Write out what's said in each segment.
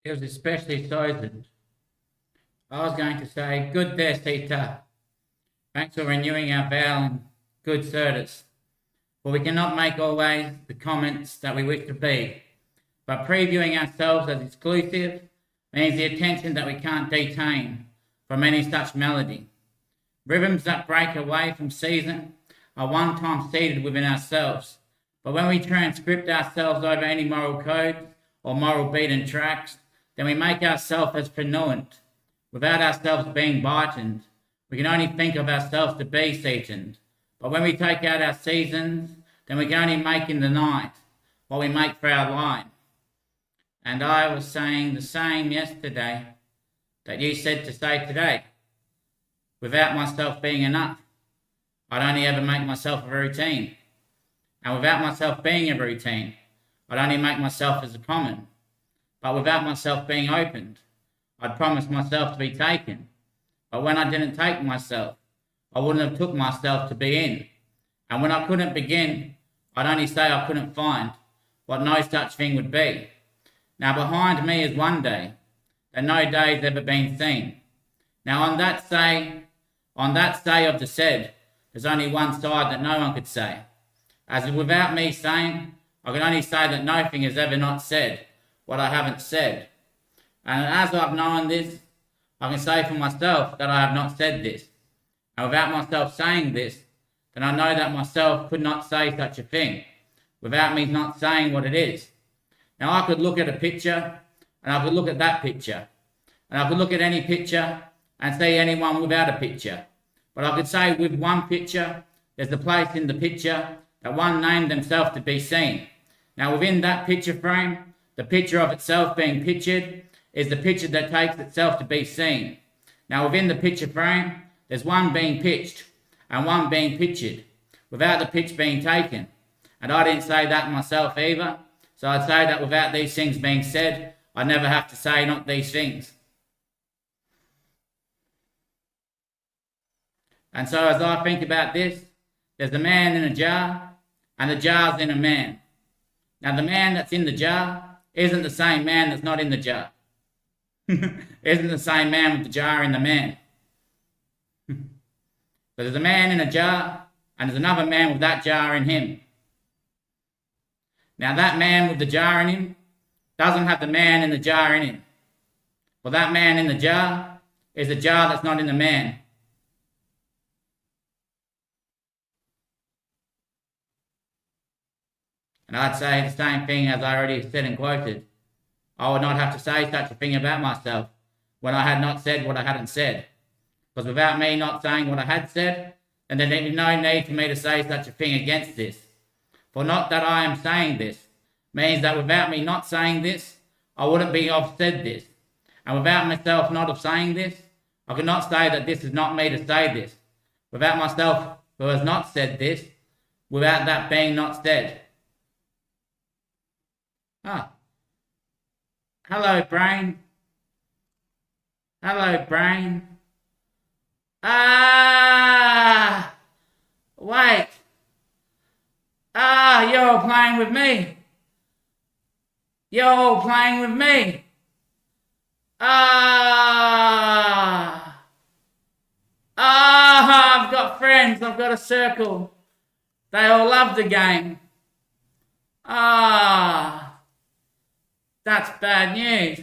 It was especially so that I was going to say, good there, Sita. Thanks for renewing our vow and good service. For we cannot make always the comments that we wish to be, but previewing ourselves as exclusive means the attention that we can't detain from any such melody. Rhythms that break away from season are one time seated within ourselves, but when we transcript ourselves over any moral codes or moral beaten tracks, then we make ourselves as prenuent, without ourselves being bightened. We can only think of ourselves to be seasoned, but when we take out our seasons, then we can only make in the night what we make for our line. And I was saying the same yesterday that you said to say today. Without myself being enough, I'd only ever make myself a routine. And without myself being a routine, I'd only make myself as a common. But without myself being opened, I'd promise myself to be taken. But when I didn't take myself, I wouldn't have took myself to be in. And when I couldn't begin, I'd only say I couldn't find what no such thing would be. Now behind me is one day that no day's ever been seen. Now on that say of the said, there's only one side that no one could say. As without me saying, I can only say that nothing has ever not said what I haven't said. And as I've known this, I can say for myself that I have not said this. And without myself saying this, then I know that myself could not say such a thing, without me not saying what it is. Now I could look at a picture, and I could look at that picture, and I could look at any picture and see anyone without a picture. But I could say with one picture, there's a place in the picture that one named themselves to be seen. Now within that picture frame, the picture of itself being pictured is the picture that takes itself to be seen. Now within the picture frame, there's one being pitched and one being pictured, without the pitch being taken. And I didn't say that myself either. So I'd say that without these things being said, I'd never have to say not these things. And so as I think about this, there's a man in a jar, and the jar's in a man. Now the man that's in the jar isn't the same man that's not in the jar. Isn't the same man with the jar in the man. But there's a man in a jar, and there's another man with that jar in him. Now that man with the jar in him doesn't have the man in the jar in him. Well, that man in the jar is a jar that's not in the man. And I'd say the same thing as I already said and quoted. I would not have to say such a thing about myself when I had not said what I hadn't said. Because without me not saying what I had said, then there would be no need for me to say such a thing against this. For not that I am saying this means that without me not saying this, I wouldn't be have said this. And without myself not of saying this, I could not say that this is not me to say this. Without myself who has not said this, without that being not said. Hello, brain. Hello, brain. Wait. You're all playing with me. You're all playing with me. I've got friends. I've got a circle. They all love the game. That's bad news.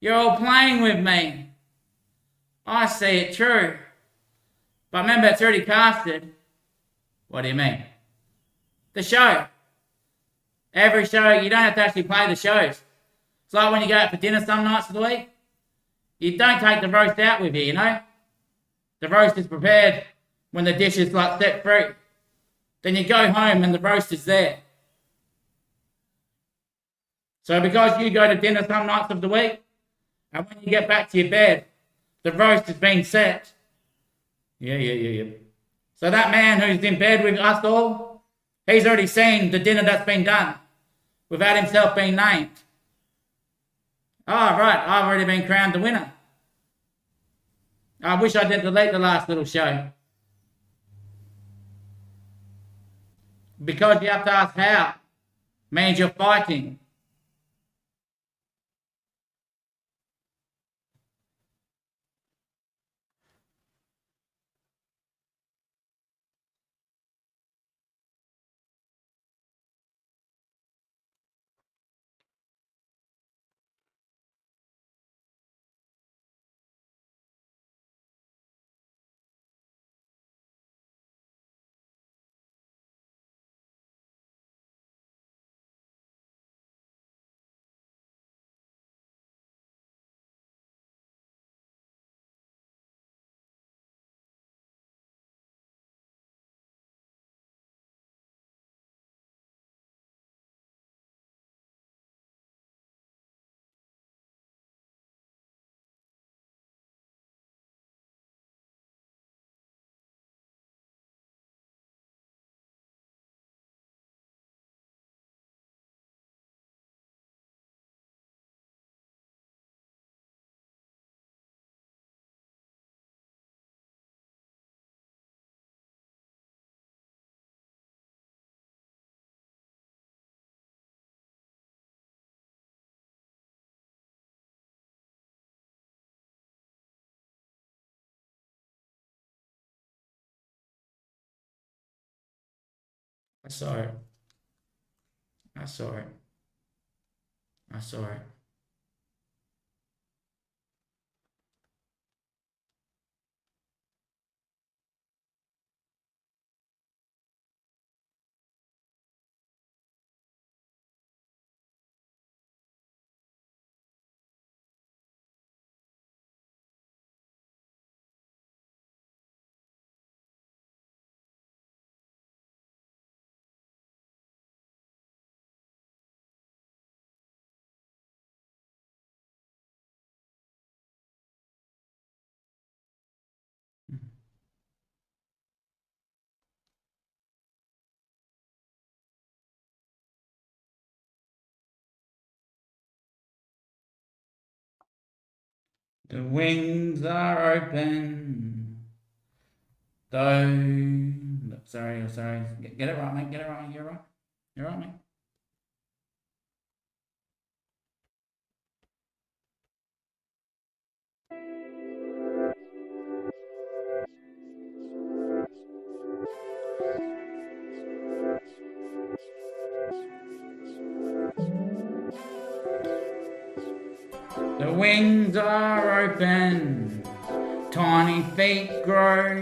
You're all playing with me. I see it true. But remember, it's already casted. What do you mean? The show. Every show, you don't have to actually play the shows. It's like when you go out for dinner some nights of the week. You don't take the roast out with you, you know? The roast is prepared when the dish is like set free. Then you go home and the roast is there. So because you go to dinner some nights of the week, and when you get back to your bed, the roast has been set. Yeah. So that man who's in bed with us all, he's already seen the dinner that's been done without himself being named. Right, I've already been crowned the winner. I wish I didn't delete the last little show. Because you have to ask how. Means you're fighting. I saw it. I saw it. I saw it. The wings are open. Though, sorry. Get it right, mate. Get it right. You're right. You're right, mate. The wings are open. Tiny feet grow.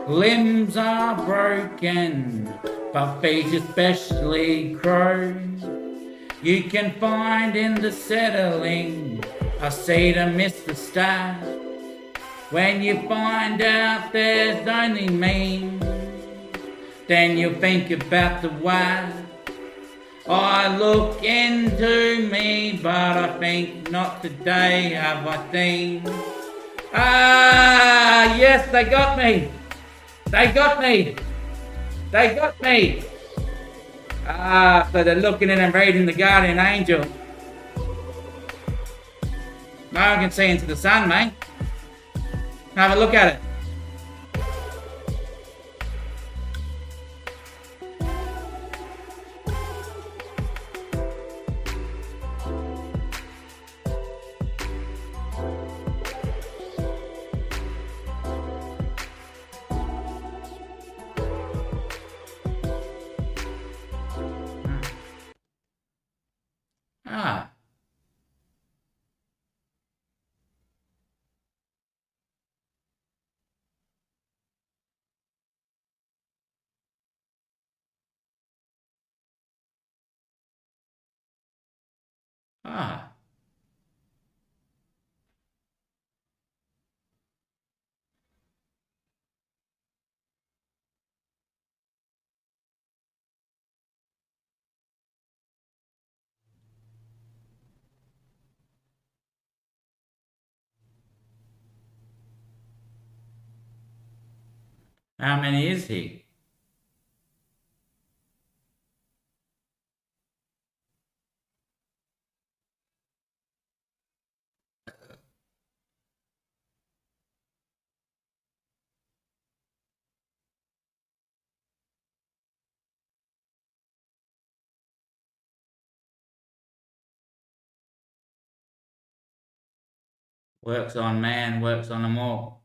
Limbs are broken, but feet especially grow. You can find in the settling a seed amidst the stars. When you find out there's only me, then you'll think about the why. I look into me, but I think not today have I seen. Ah, yes, they got me. They got me. They got me. Ah, so they're looking in and reading the guardian angel. No one can see into the sun, mate. Have a look at it. Ah. Ah. How many is he? Works on man, works on them all.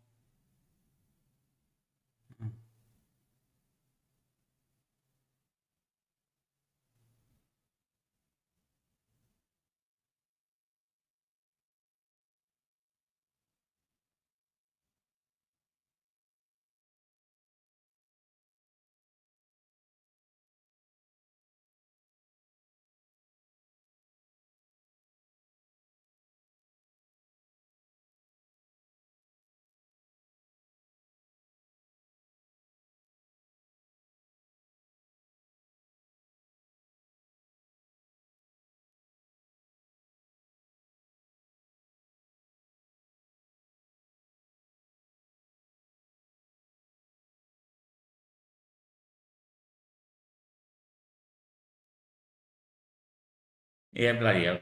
Yeah, bloody hell.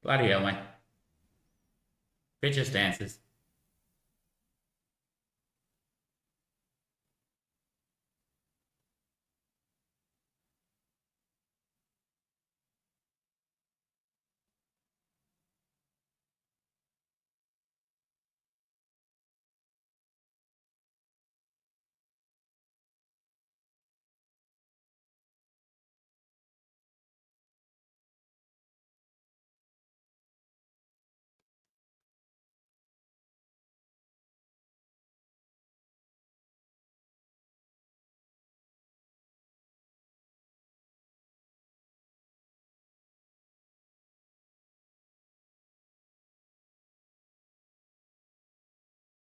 Bloody hell, mate. Picture stances.